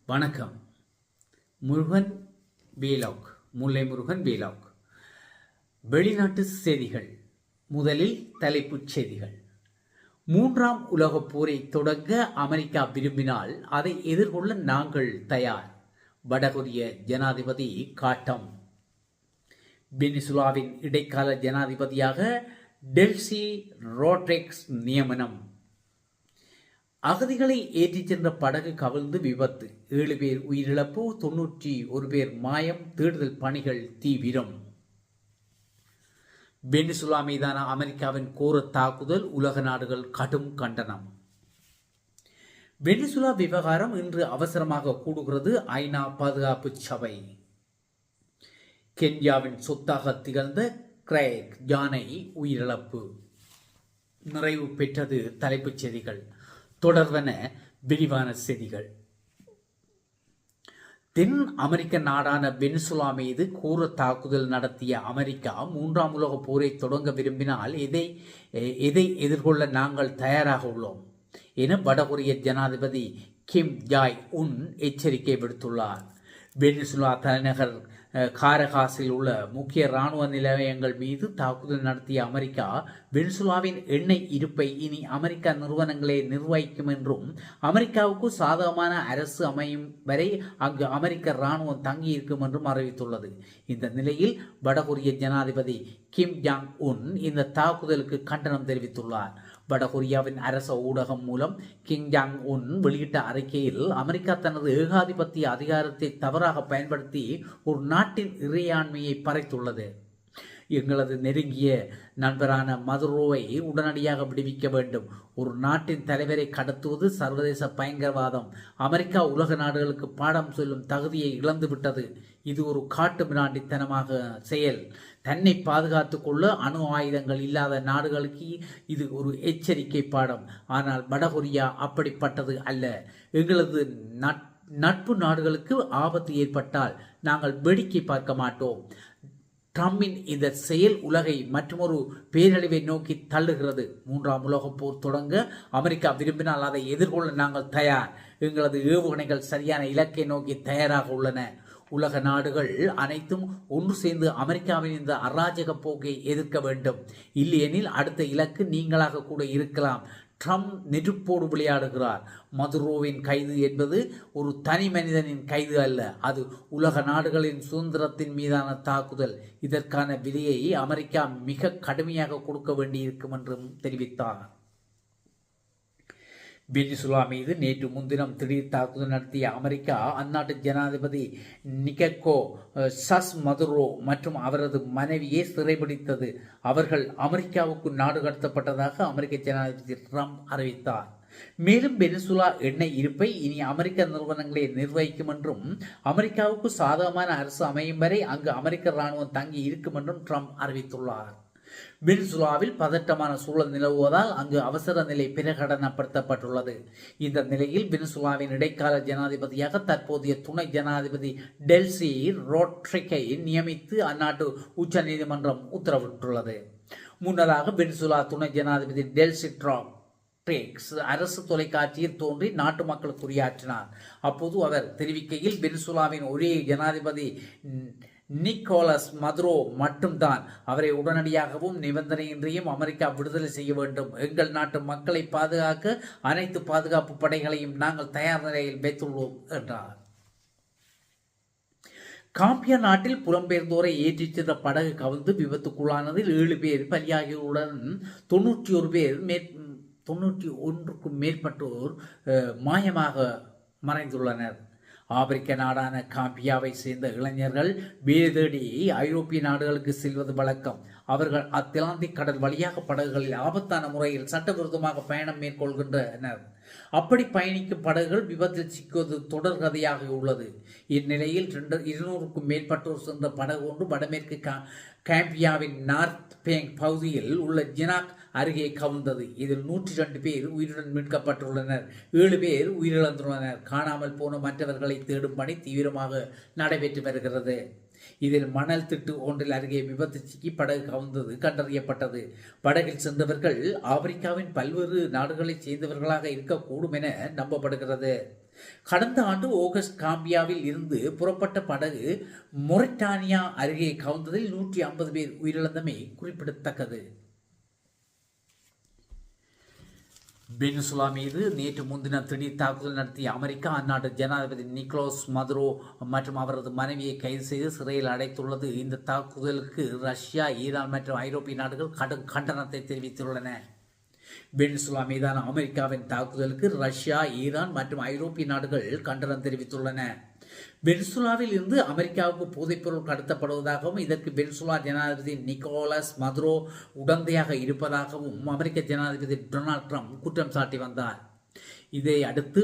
வணக்கம். முருகன் வீலாக், முல்லை முருகன் வீலாக். வெளிநாட்டு செய்திகள். முதலில் தலைப்புச் செய்திகள். மூன்றாம் உலகப் போரை தொடங்க அமெரிக்கா விரும்பினால் அதை எதிர்கொள்ள நாங்கள் தயார். வடகொரிய ஜனாதிபதி காட்டம். வெனிசுலாவின் இடைக்கால ஜனாதிபதியாக டெல்சி ரோட்ரிக்ஸ் நியமனம். அகதிகளை ஏற்றிச் சென்ற படகு கவிழ்ந்து விபத்து, 7 பேர் உயிரிழப்பு, 91 பேர் மாயம், தேடுதல் பணிகள் தீவிரம். வெனிசுலா மீதான அமெரிக்காவின் கோர தாக்குதல், உலக நாடுகள் கடும் கண்டனம். வெனிசுலா விவகாரம் இன்று அவசரமாக கூடுகிறது ஐநா பாதுகாப்பு சபை. கென்யாவின் சொத்தாக திகழ்ந்த கிரேக் யானை உயிரிழப்பு. நிறைவு பெற்றது தலைப்புச் செய்திகள். தொடர்வன விரிவான செய்திகள். தென் அமெரிக்க நாடான வெனிசுலா மீது கோர தாக்குதல் நடத்திய அமெரிக்கா மூன்றாம் உலக போரை தொடங்க விரும்பினால் எதை எதிர்கொள்ள நாங்கள் தயாராக உள்ளோம் என வடகொரிய ஜனாதிபதி கிம் ஜாய் உன் எச்சரிக்கை விடுத்துள்ளார். வெனிசுலா தலைநகர் காரகாஸில் உள்ள முக்கிய இராணுவ நிலையங்கள் மீது தாக்குதல் நடத்திய அமெரிக்கா வெனிசுலாவின் எண்ணெய் இருப்பை இனி அமெரிக்க நிறுவனங்களே நிர்வகிக்கும் என்றும் அமெரிக்காவுக்கு சாதகமான அரசு அமையும் வரை அங்கு அமெரிக்க இராணுவம் தங்கியிருக்கும் என்றும் அறிவித்துள்ளது. இந்த நிலையில் வடகொரிய ஜனாதிபதி கிம் ஜாங் உன் இந்த தாக்குதலுக்கு கண்டனம் தெரிவித்துள்ளார். வடகொரியாவின் அரச ஊடகம் மூலம் கிம் ஜாங் உன் வெளியிட்ட அறிக்கையில் அமெரிக்கா தனது ஏகாதிபத்திய அதிகாரத்தை தவறாக பயன்படுத்தி ஒரு நாட்டின் இறையாண்மையை பறைத்துள்ளது. எங்களது நெருங்கிய நண்பரான மதுரோவை உடனடியாக விடுவிக்க வேண்டும். ஒரு நாட்டின் தலைவரை கடத்துவது சர்வதேச பயங்கரவாதம். அமெரிக்கா உலக நாடுகளுக்கு பாடம் சொல்லும் தகுதியை இழந்துவிட்டது. இது ஒரு காட்டு மிராண்டித்தனமாக செயல். தன்னை பாதுகாத்துக் கொள்ள அணு ஆயுதங்கள் இல்லாத நாடுகளுக்கு இது ஒரு எச்சரிக்கை பாடம். ஆனால் வடகொரியா அப்படிப்பட்டது அல்ல. எங்களது நட்பு நாடுகளுக்கு ஆபத்து ஏற்பட்டால் நாங்கள் வேடிக்கை பார்க்க மாட்டோம். ட்ரம்பின் இந்த செயல் உலகை மற்றொரு பேரழிவை நோக்கி தள்ளுகிறது. மூன்றாம் உலகப் போர் தொடங்க அமெரிக்கா விரும்பினால் அதை எதிர்கொள்ள நாங்கள் தயார். எங்களது ஏவுகணைகள் சரியான இலக்கை நோக்கி தயாராக உள்ளன. உலக நாடுகள் அனைத்தும் ஒன்று சேர்ந்து அமெரிக்காவின் இந்த அராஜக போக்கை எதிர்க்க வேண்டும். இல்லையெனில் அடுத்த இலக்கு நீங்களாக கூட இருக்கலாம். ட்ரம்ப் நெருப்போடு விளையாடுகிறார். மதுரோவின் கைது என்பது ஒரு தனி மனிதனின் கைது அல்ல, அது உலக நாடுகளின் சுதந்திரத்தின் மீதான தாக்குதல். இதற்கான விலையை அமெரிக்கா மிக கடுமையாக கொடுக்க வேண்டியிருக்கும் என்றும் தெரிவித்தார். வெனிசுலா மீது நேற்று முன்தினம் திடீர் தாக்குதல் நடத்திய அமெரிக்கா அந்நாட்டு ஜனாதிபதி நிக்கோ சஸ் மதுரோ மற்றும் அவரது மனைவியை சிறைபிடித்தது. அவர்கள் அமெரிக்காவுக்கு நாடு கடத்தப்பட்டதாக அமெரிக்க ஜனாதிபதி ட்ரம்ப் அறிவித்தார். மேலும் வெனிசுலா எண்ணெய் இருப்பை இனி அமெரிக்க நிறுவனங்களே நிர்வகிக்கும் என்றும் அமெரிக்காவுக்கு சாதகமான அரசு அமையும் வரை அங்கு அமெரிக்க இராணுவம் தங்கி இருக்கும் என்றும் ட்ரம்ப் அறிவித்துள்ளார். வெனிசுலாவில் பதட்டமான சூழல் நிலவுவதால் அங்கு அவசர நிலை பிரகடனப்படுத்தப்பட்டுள்ளது. இந்த நிலையில் வெனிசுலாவின் இடைக்கால ஜனாதிபதியாக தற்போதைய துணை ஜனாதிபதி டெல்சி ரோட்ரிக்கை நியமித்து அந்நாட்டு உச்ச நீதிமன்றம் உத்தரவிட்டுள்ளது. முன்னதாக வெனிசுலா துணை ஜனாதிபதி டெல்சி அரசு தொலைக்காட்சியில் தோன்றி நாட்டு மக்களுக்கு உரையாற்றினார். அப்போது அவர் தெரிவிக்கையில் வெனிசுலாவின் ஒரே ஜனாதிபதி நிக்கோலஸ் மதுரோ மட்டும்தான். அவரை உடனடியாகவும் நிபந்தனையின்றியும் அமெரிக்கா விடுதலை செய்ய வேண்டும். எங்கள் நாட்டு மக்களை பாதுகாக்க அனைத்து பாதுகாப்பு படைகளையும் நாங்கள் தயார் நிலையில் வைத்துள்ளோம் என்றார். காம்பியா நாட்டில் புலம்பெயர்ந்தோரை ஏற்றிச் சென்ற படகு கவிழ்ந்து விபத்துக்குள்ளானதில் 7 பேர் பலியாகியுடன் 91க்கும் மேற்பட்டோர் மாயமாக மறைந்துள்ளனர். ஆப்பிரிக்க நாடான காம்பியாவை சேர்ந்த இளைஞர்கள் வேலை தேடி ஐரோப்பிய நாடுகளுக்கு செல்வது வழக்கம். அவர்கள் அத்திலாந்திக் கடல் வழியாக படகுகளில் ஆபத்தான முறையில் சட்டவிரோதமாக பயணம் மேற்கொள்கின்றனர். அப்படி பயணிக்கும் படகுகள் விபத்தில் சிக்குவது தொடர்கதையாக உள்ளது. இந்நிலையில் 200க்கும் மேற்பட்டோர் சென்ற படகு ஒன்று வடமேற்கு காம்பியாவின் நார்த் பேங்க் பகுதியில் உள்ள ஜினாக் அருகே கவிழ்ந்தது. இதில் 102 பேர் உயிருடன் மீட்கப்பட்டுள்ளனர். 7 பேர் உயிரிழந்துள்ளனர். காணாமல் போன மற்றவர்களை தேடும் பணி தீவிரமாக நடைபெற்று வருகிறது. இதில் மணல் திட்டு ஒன்றில் அருகே விபத்து சிக்கி படகு கவுந்தது கண்டறியப்பட்டது. படகில் சென்றவர்கள் ஆப்பிரிக்காவின் பல்வேறு நாடுகளைச் சேர்ந்தவர்களாக இருக்கக்கூடும் என நம்பப்படுகிறது. கடந்த ஆண்டு ஆகஸ்ட் காம்பியாவில் இருந்து புறப்பட்ட படகு மொரிட்டானியா அருகே கவுந்ததில் 150 பேர் உயிரிழந்தமை குறிப்பிடத்தக்கது. வெனிசுலா மீது நேற்று முன்தினம் திடீர் தாக்குதல் நடத்திய அமெரிக்கா அந்நாட்டு ஜனாதிபதி நிக்கோலஸ் மதுரோ மற்றும் அவரது மனைவியை கைது செய்து சிறையில் அடைத்துள்ளது. இந்த தாக்குதலுக்கு ரஷ்யா, ஈரான் மற்றும் ஐரோப்பிய நாடுகள் கடும் கண்டனத்தை தெரிவித்துள்ளன. வெனிசுலா மீதான அமெரிக்காவின் தாக்குதலுக்கு ரஷ்யா, ஈரான் மற்றும் ஐரோப்பிய நாடுகள் கண்டனம் தெரிவித்துள்ளன. வெனிசுலாவில் இருந்து அமெரிக்காவுக்கு போதைப்பொருள் கடத்தப்படுவதாகவும் இதற்கு வெனிசுலா ஜனாதிபதி நிக்கோலஸ் மதுரோ உடந்தையாக இருப்பதாகவும் அமெரிக்க ஜனாதிபதி டொனால்ட் ட்ரம்ப் குற்றம் சாட்டி வந்தார். இதை அடுத்து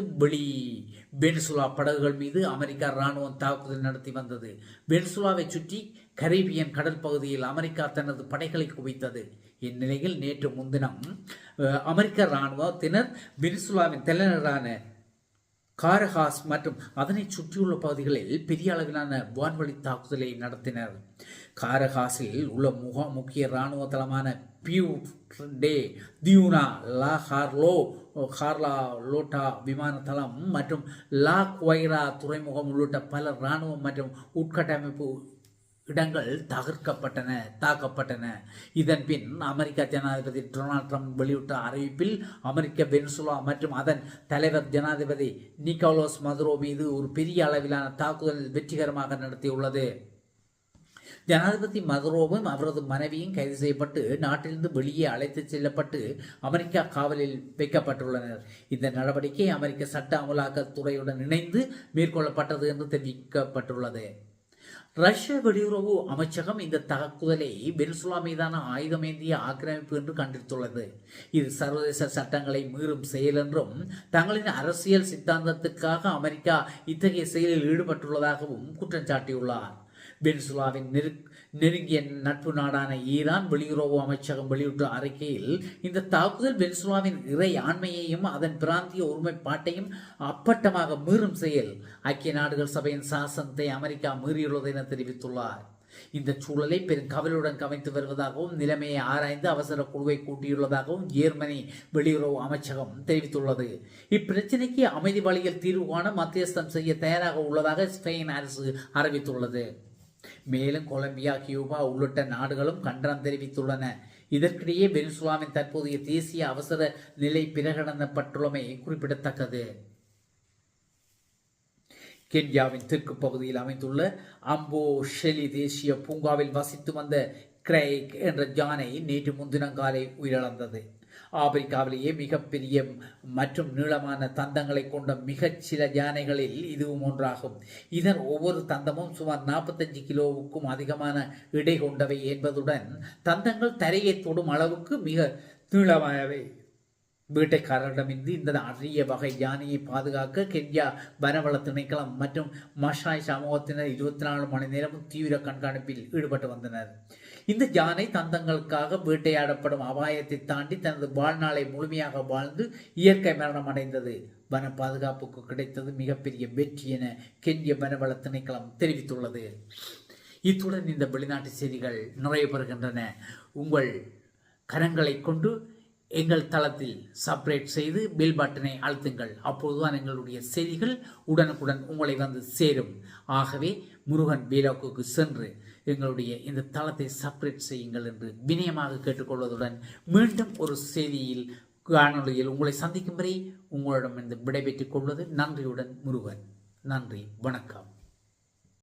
வெனிசுலா படகுகள் மீது அமெரிக்கா ராணுவம் தாக்குதல் நடத்தி வந்தது. வெனிசுலாவை சுற்றி கரீபியன் கடல் பகுதியில் அமெரிக்கா தனது படைகளை குவித்தது. இந்நிலையில் நேற்று முன்தினம் அமெரிக்க ராணுவத்தினர் வெனிசுலாவின் தலைநகரான காரகாஸ் மற்றும் அதனை சுற்றியுள்ள பகுதிகளில் பெரிய அளவிலான வான்வழி தாக்குதலை நடத்தினர். காரகாஸில் உள்ள முக்கிய இராணுவ தளமான பியூடே தியூனா, லா ஹார்லோட்டா விமான தளம் மற்றும் லா குவைரா துறைமுகம் உள்ளிட்ட பல இராணுவம் மற்றும் உட்கட்டமைப்பு இடங்கள் தாக்கப்பட்டன. இதன் பின் அமெரிக்க ஜனாதிபதி டொனால்ட் ட்ரம்ப் வெளியிட்ட அறிவிப்பில் அமெரிக்க வெனிசுலா மற்றும் அதன் தலைவர் ஜனாதிபதி நிக்கோலஸ் மதுரோ மீது ஒரு பெரிய அளவிலான தாக்குதல் வெற்றிகரமாக நடத்தியுள்ளது. ஜனாதிபதி மதுரோவும் அவரது மனைவியும் கைது செய்யப்பட்டு நாட்டிலிருந்து வெளியே அழைத்துச் செல்லப்பட்டு அமெரிக்கா காவலில் வைக்கப்பட்டுள்ளனர். இந்த நடவடிக்கை அமெரிக்க சட்ட அமலாக்கத்துறையுடன் இணைந்து மேற்கொள்ளப்பட்டது என்று தெரிவிக்கப்பட்டுள்ளது. ரஷ்ய வெளியுறவு அமைச்சகம் இந்த தாக்குதலை வெனிசுலா மீதான ஆயுதமேந்திய ஆக்கிரமிப்பு என்று கண்டித்துள்ளது. இது சர்வதேச சட்டங்களை மீறும் செயல் என்றும் தங்களின் அரசியல் சித்தாந்தத்துக்காக அமெரிக்கா இத்தகைய செயலில் ஈடுபட்டுள்ளதாகவும் குற்றம் சாட்டியுள்ளார். வெனிசுலாவின் நெருங்கிய நட்பு நாடான ஈரான் வெளியுறவு அமைச்சகம் வெளியிட்ட அறிக்கையில் இந்த தாக்குதல் வெனிசுலாவின் இறை ஆண்மையையும் அதன் பிராந்திய ஒருமைப்பாட்டையும் அப்பட்டமாக மீறும் செயல். ஐக்கிய நாடுகள் சபையின் சாசனத்தை அமெரிக்கா மீறியுள்ளது என தெரிவித்துள்ளார். இந்த சூழலை பெரும் கவலையுடன் கவனித்து வருவதாகவும் நிலைமையை ஆராய்ந்து அவசர குழுவை கூட்டியுள்ளதாகவும் ஜெர்மனி வெளியுறவு அமைச்சகம் தெரிவித்துள்ளது. இப்பிரச்சினைக்கு அமைதி வழியில் தீர்வு காண மத்தியஸ்தம் செய்ய தயாராக உள்ளதாக ஸ்பெயின் அரசு அறிவித்துள்ளது. மேலும் கொலம்பியா, கியூபா உள்ளிட்ட நாடுகளும் கண்டனம் தெரிவித்துள்ளன. இதற்கிடையே வெனிசுலாவின் தற்போதைய தேசிய அவசர நிலை பிரகடனப்பட்டுள்ளமை குறிப்பிடத்தக்கது. கென்யாவின் தெற்கு பகுதியில் அமைந்துள்ள அம்போஷெலி தேசிய பூங்காவில் வசித்து வந்த கிரைக் என்ற யானை நேற்று முன்தினங்காலை உயிரிழந்தது. ஆப்பிரிக்காவிலேயே மிகப்பெரிய மற்றும் நீளமான தந்தங்களை கொண்ட மிகச் சில யானைகளில் இதுவும் ஒன்றாகும். இதன் ஒவ்வொரு தந்தமும் சுமார் 45 கிலோவுக்கும் அதிகமான எடை கொண்டவை என்பதுடன் தந்தங்கள் தரையை தொடும் அளவுக்கு மிக நீளமானவை. வேட்டைக்காரரிடமிருந்து இந்த அரிய வகை யானையை பாதுகாக்க கென்யா வனவள திணைக்களம் மற்றும் மஷாய் சமூகத்தினர் 24 மணி நேரமும் தீவிர கண்காணிப்பில் ஈடுபட்டு வந்தனர். இந்த யானை தந்தங்களுக்காக வேட்டையாடப்படும் அபாயத்தை தாண்டி தனது வாழ்நாளை முழுமையாக வாழ்ந்து இயற்கை மரணம் அடைந்தது. வன பாதுகாப்புக்கு கிடைத்தது மிகப்பெரிய வெற்றி என கென்யா வனவள திணைக்களம் தெரிவித்துள்ளது. இத்துடன் இந்த வெளிநாட்டு செய்திகள் நிறைவு பெறுகின்றன. உங்கள் கரங்களை கொண்டு எங்கள் தளத்தில் சப்ஸ்கிரைப் செய்து பெல் பட்டனை அழுத்துங்கள். அப்போதுதான் எங்களுடைய செய்திகள் உடனுக்குடன் உங்களை வந்து சேரும். ஆகவே முருகன் வீலாக்குக்கு சென்று எங்களுடைய இந்த தளத்தை சப்ஸ்கிரைப் செய்யுங்கள் என்று வினயமாக கேட்டுக்கொள்வதுடன் மீண்டும் ஒரு செய்தியில் காணொலியில் உங்களை சந்திக்கும் வரை உங்களிடம் விடைபெற்றுக் கொள்வது நன்றியுடன் முருகன். நன்றி, வணக்கம்.